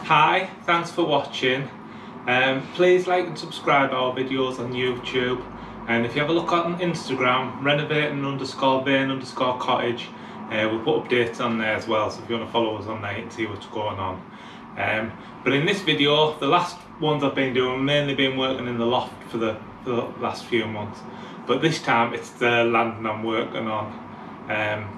Hi, thanks for watching. Please like and subscribe our videos on YouTube, and if you have a look on Instagram, Renovation_Vane_Cottage, we'll put updates on there as well, so if you want to follow us on there and see what's going on. But in this video, the last ones I've been doing, mainly been working in the loft for the last few months, but this time it's the landing I'm working on.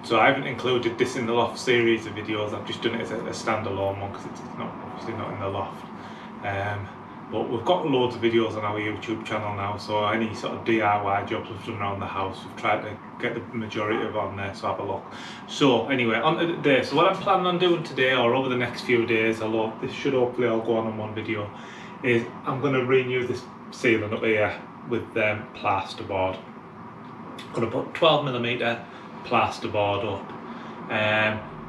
So I haven't included this in the loft series of videos. I've just done it as a standalone one because it's not obviously not in the loft. But we've got loads of videos on our YouTube channel now, so any sort of DIY jobs we've done around the house, we've tried to get the majority of on there, so have a look. So anyway, on to the day. So what I'm planning on doing today, or over the next few days, although this should hopefully all go on in one video, is I'm going to renew this ceiling up here with plasterboard. I'm going to put 12mm plasterboard up,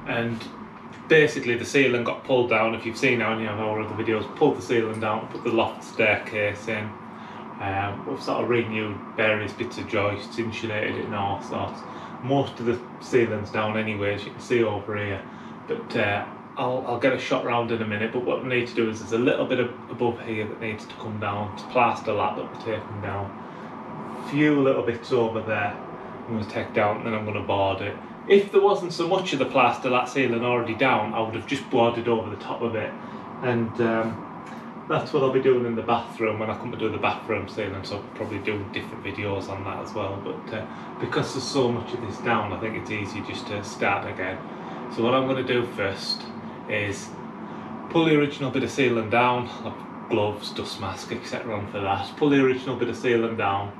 and basically the ceiling got pulled down. If you've seen any of our other videos, pulled the ceiling down, put the loft staircase in. We've sort of renewed various bits of joists, insulated it and all sorts. Most of the ceiling's down anyway, as you can see over here, but I'll get a shot round in a minute. But what we need to do is there's a little bit above here that needs to come down. It's plaster lath that we're taking down. A few little bits over there I'm going to take down, and then I'm going to board it. If there wasn't so much of the Plaster Lath Ceiling already down, I would have just boarded over the top of it, and that's what I'll be doing in the bathroom when I come to do the bathroom ceiling, so I'll probably do different videos on that as well. But because there's so much of this down, I think it's easy just to start again. So what I'm going to do first is pull the original bit of ceiling down. I've gloves, dust mask, etc. on for that. Pull the original bit of ceiling down,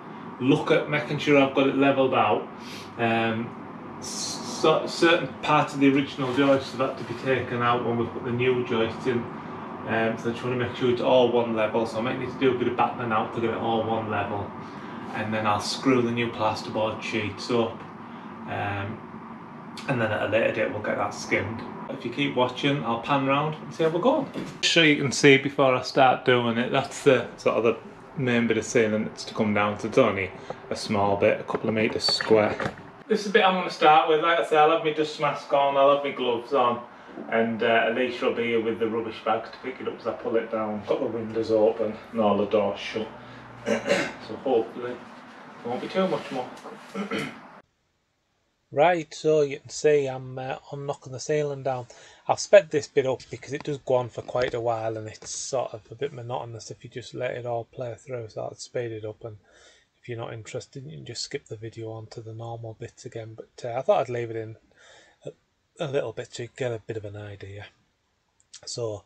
look at making sure I've got it levelled out. So certain parts of the original joists have had to be taken out when we put the new joists in, so I just want to make sure it's all one level, so I might need to do a bit of battering out to get it all one level, and then I'll screw the new plasterboard sheets up, and then at a later date we'll get that skimmed. If you keep watching, I'll pan round and see how we're going. So you can see before I start doing it, that's the sort of the main bit of ceiling that's to come down, so it's only a small bit, a couple of metres square. This is the bit I'm going to start with. Like I say, I'll have my dust mask on, I'll have my gloves on, and Alicia will be here with the rubbish bag to pick it up as I pull it down. Got the windows open and all the doors shut, so hopefully there won't be too much more. Right, so you can see I'm knocking the ceiling down. I've sped this bit up because it does go on for quite a while, and it's sort of a bit monotonous if you just let it all play through, so I'll speed it up, and if you're not interested you can just skip the video on to the normal bits again. But I thought I'd leave it in a little bit to get a bit of an idea. So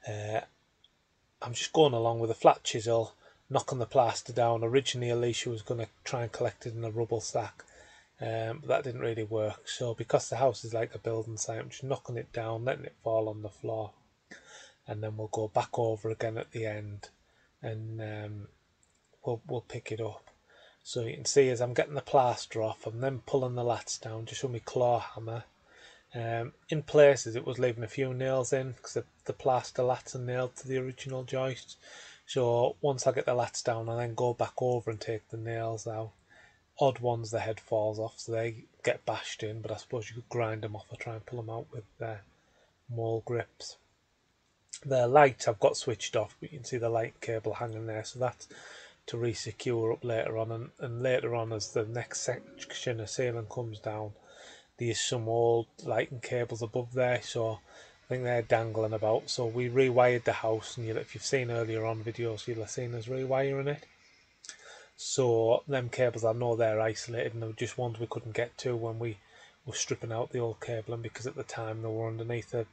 I'm just going along with a flat chisel, knocking the plaster down. Originally Alicia was going to try and collect it in a rubble sack, but that didn't really work. So because the house is like a building site, I'm just knocking it down, letting it fall on the floor, and then we'll go back over again at the end, and we'll pick it up. So you can see as I'm getting the plaster off, I'm then pulling the lats down just with my claw hammer. In places it was leaving a few nails in because the plaster lats are nailed to the original joist. So once I get the lats down, I then go back over and take the nails out. Odd ones the head falls off, so they get bashed in, but I suppose you could grind them off or try and pull them out with mole grips. The light I've got switched off, but you can see the light cable hanging there, so that's to re-secure up later on, and later on as the next section of ceiling comes down, there's some old lighting cables above there, so I think they're dangling about. So we rewired the house, and if you've seen earlier on videos, you'll have seen us rewiring it. So them cables, I know they're isolated, and they're just ones we couldn't get to when we were stripping out the old cabling, because at the time they were underneath there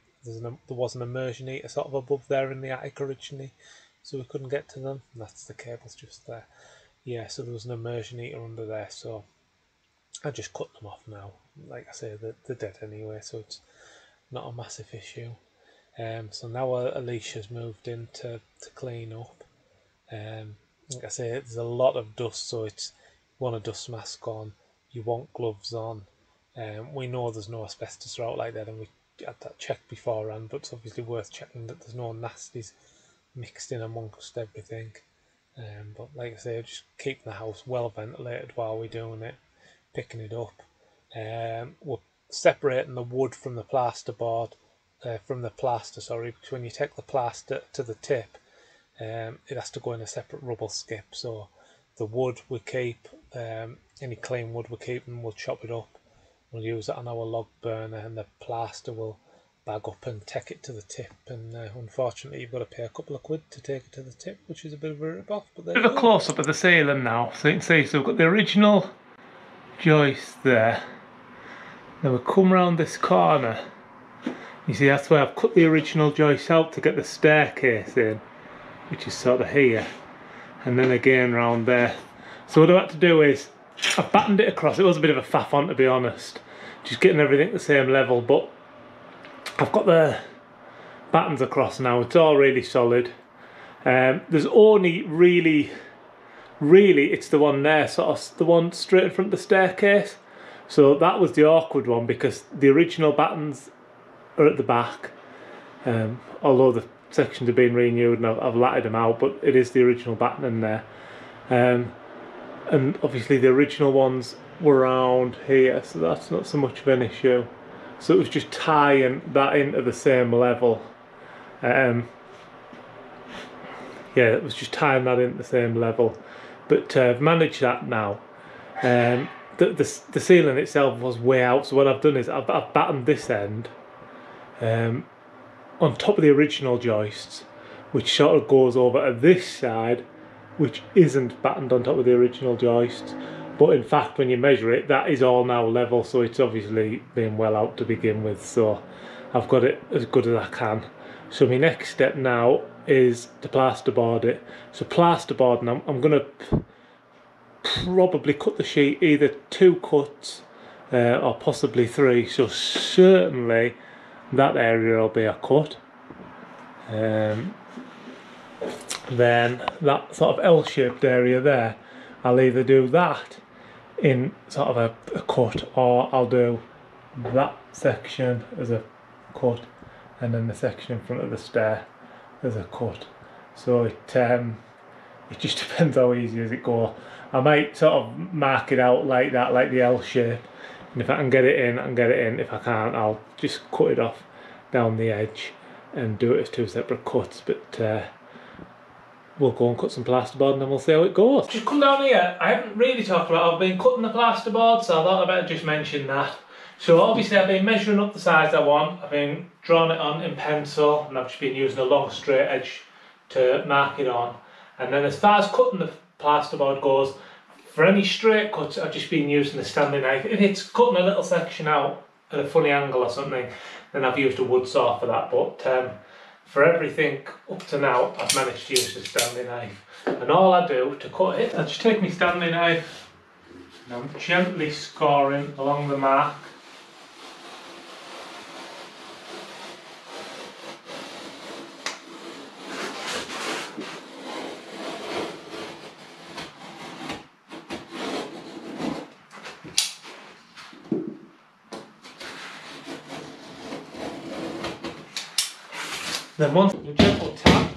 was an immersion heater sort of above there in the attic originally, so we couldn't get to them. And that's the cables just there. Yeah, so there was an immersion heater under there, so I just cut them off now. Like I say, they're dead anyway, so it's not a massive issue. So now Alicia's moved in to clean up. Like I say, there's a lot of dust, so it's you want a dust mask on, you want gloves on. We know there's no asbestos out like that, and we had that checked beforehand, but it's obviously worth checking that there's no nasties mixed in amongst everything. But like I say, just keeping the house well ventilated while we're doing it, picking it up. We're separating the wood from the plasterboard from the plaster, sorry, because when you take the plaster to the tip, it has to go in a separate rubble skip. So the wood we keep, any clean wood we keep, and we'll chop it up. We'll use it on our log burner, and the plaster will bag up and take it to the tip. And unfortunately, you've got to pay a couple of quid to take it to the tip, which is a bit of a rip-off. But bit of a close-up of the ceiling now, so you can see. So we've got the original joist there. Then we come round this corner. You see, that's where I've cut the original joist out to get the staircase in, which is sort of here, and then again round there. So what I had to do is I battened it across. It was a bit of a faff on, to be honest, just getting everything at the same level, but I've got the battens across now. It's all really solid. There's only really it's the one there, sort of the one straight in front of the staircase. So that was the awkward one, because the original battens are at the back, although the sections have been renewed and I've latted them out, but it is the original batten in there. And obviously the original ones were around here, so that's not so much of an issue. So it was just tying that into the same level. Yeah, it was just tying that into the same level. But I've managed that now. The ceiling itself was way out, so what I've done is I've battened this end on top of the original joists, which sort of goes over to this side, which isn't battened on top of the original joists. But in fact, when you measure it, that is all now level, so it's obviously been well out to begin with. So I've got it as good as I can. So my next step now is to plasterboard it. So plasterboarding, I'm going to probably cut the sheet either 2 cuts or possibly 3. So certainly that area will be a cut. Then that sort of L-shaped area there, I'll either do that in sort of a cut, or I'll do that section as a cut, and then the section in front of the stair as a cut. So it just depends how easy as it goes. I might sort of mark it out like that, like the L shape, and if I can get it in, I can get it in. If I can't, I'll just cut it off down the edge and do it as 2 separate cuts. But we'll go and cut some plasterboard and then we'll see how it goes. Just come down here. I haven't really talked about, I've been cutting the plasterboard, so I thought I'd better just mention that. So obviously I've been measuring up the size I want. I've been drawing it on in pencil, and I've just been using a long straight edge to mark it on. And then as far as cutting the plasterboard goes, for any straight cuts I've just been using the Stanley knife. If it's cutting a little section out at a funny angle or something, then I've used a wood saw for that. But for everything up to now, I've managed to use the Stanley knife. And all I do to cut it, I just take my Stanley knife and I'm gently scoring along the mark. Then once a gentle tap,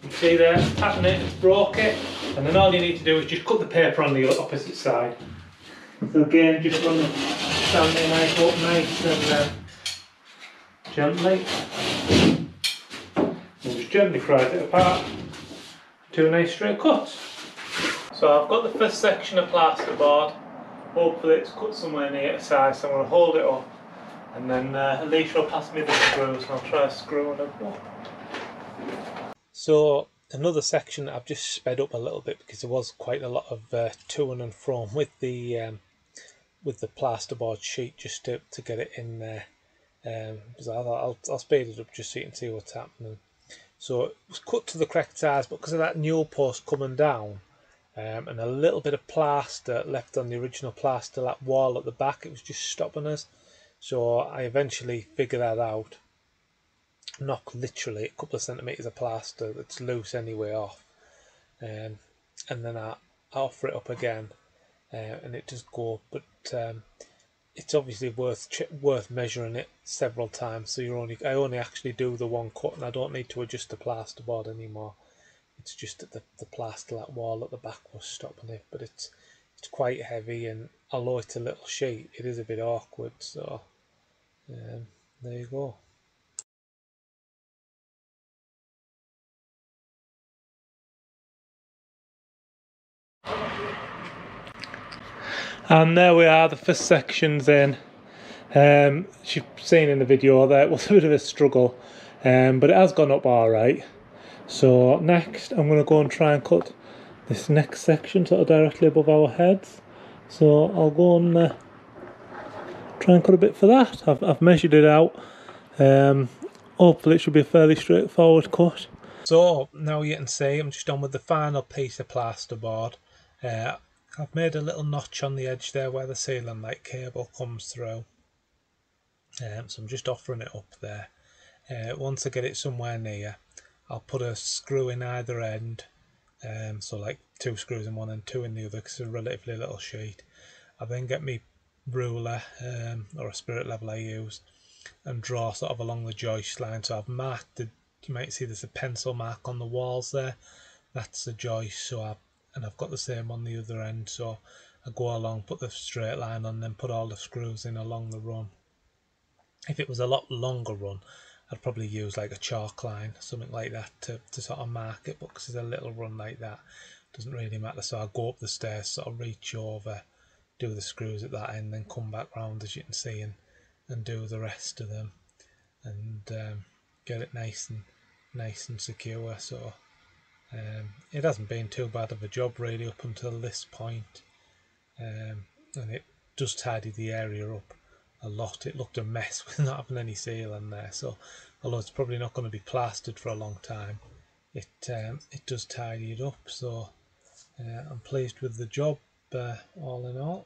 you see there, tapping it, it's broke it, and then all you need to do is just cut the paper on the opposite side. So again, just run the Stanley knife up nice and gently. Gently prise it apart, 2 nice straight cuts. So I've got the first section of plasterboard. Hopefully it's cut somewhere near the size, so I'm going to hold it up, and then Alicia will pass me the screws and I'll try screwing them up. So another section I've just sped up a little bit because there was quite a lot of to and fro with the plasterboard sheet just to get it in there. So I'll speed it up just so you can see what's happening. So it was cut to the correct size, but because of that newel post coming down and a little bit of plaster left on the original plaster Lath wall at the back, it was just stopping us. So I eventually figured that out. Knock literally a couple of centimetres of plaster that's loose anyway off, and then I offer it up again, and it does go. But it's obviously worth measuring it several times. So I only actually do the one cut, and I don't need to adjust the plasterboard anymore. It's just that the PlasterLath wall at the back was stopping it, but it's quite heavy, and although it's a little sheet, it is a bit awkward. So there you go. And there we are, the first section's in. You've seen in the video there, it was a bit of a struggle, but it has gone up alright. So next I'm going to go and try and cut this next section sort of directly above our heads. So I'll go and try and cut a bit for that. I've measured it out. Hopefully it should be a fairly straightforward cut. So now you can see I'm just on with the final piece of plasterboard. I've made a little notch on the edge there where the ceiling light cable comes through. So I'm just offering it up there. Once I get it somewhere near, I'll put a screw in either end. So like 2 screws in one and 2 in the other, because it's a relatively little sheet. I then get my ruler or a spirit level I use, and draw sort of along the joist line. So I've marked you might see there's a pencil mark on the walls there. That's the joist. And I've got the same on the other end. So I go along, put the straight line on, then put all the screws in along the run. If it was a lot longer run, I'd probably use like a chalk line, something like that, to sort of mark it. But because it's a little run like that, it doesn't really matter. So I go up the stairs, sort of reach over, do the screws at that end, then come back round, as you can see, and do the rest of them, and get it nice and secure. So it hasn't been too bad of a job really up until this point, and it does tidy the area up a lot. It looked a mess with not having any ceiling there, so although it's probably not going to be plastered for a long time, it does tidy it up. So I'm pleased with the job all in all.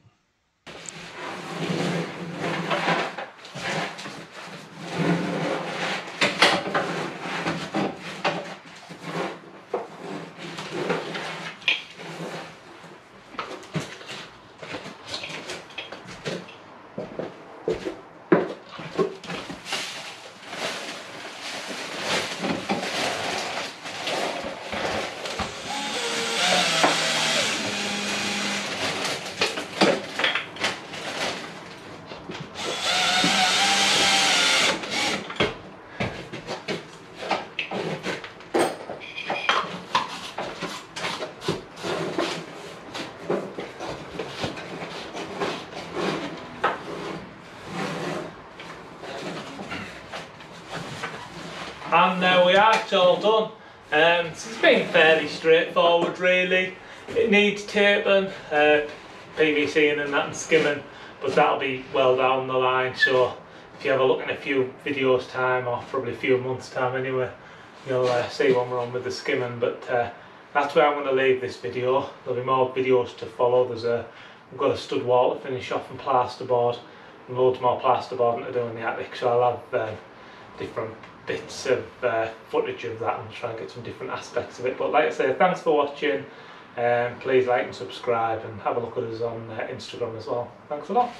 And there we are, it's all done. It's been fairly straightforward really. It needs taping, PVCing and that, and skimming, but that'll be well down the line. So if you have a look in a few videos time, or probably a few months time anyway, you'll see when we're on with the skimming. But that's where I'm going to leave this video. There'll be more videos to follow. We've got a stud wall to finish off and plasterboard, and loads more plasterboard to do in the attic. So I'll have different bits of footage of that and try and get some different aspects of it. But like I say, thanks for watching. Please like and subscribe, and have a look at us on Instagram as well. Thanks a lot.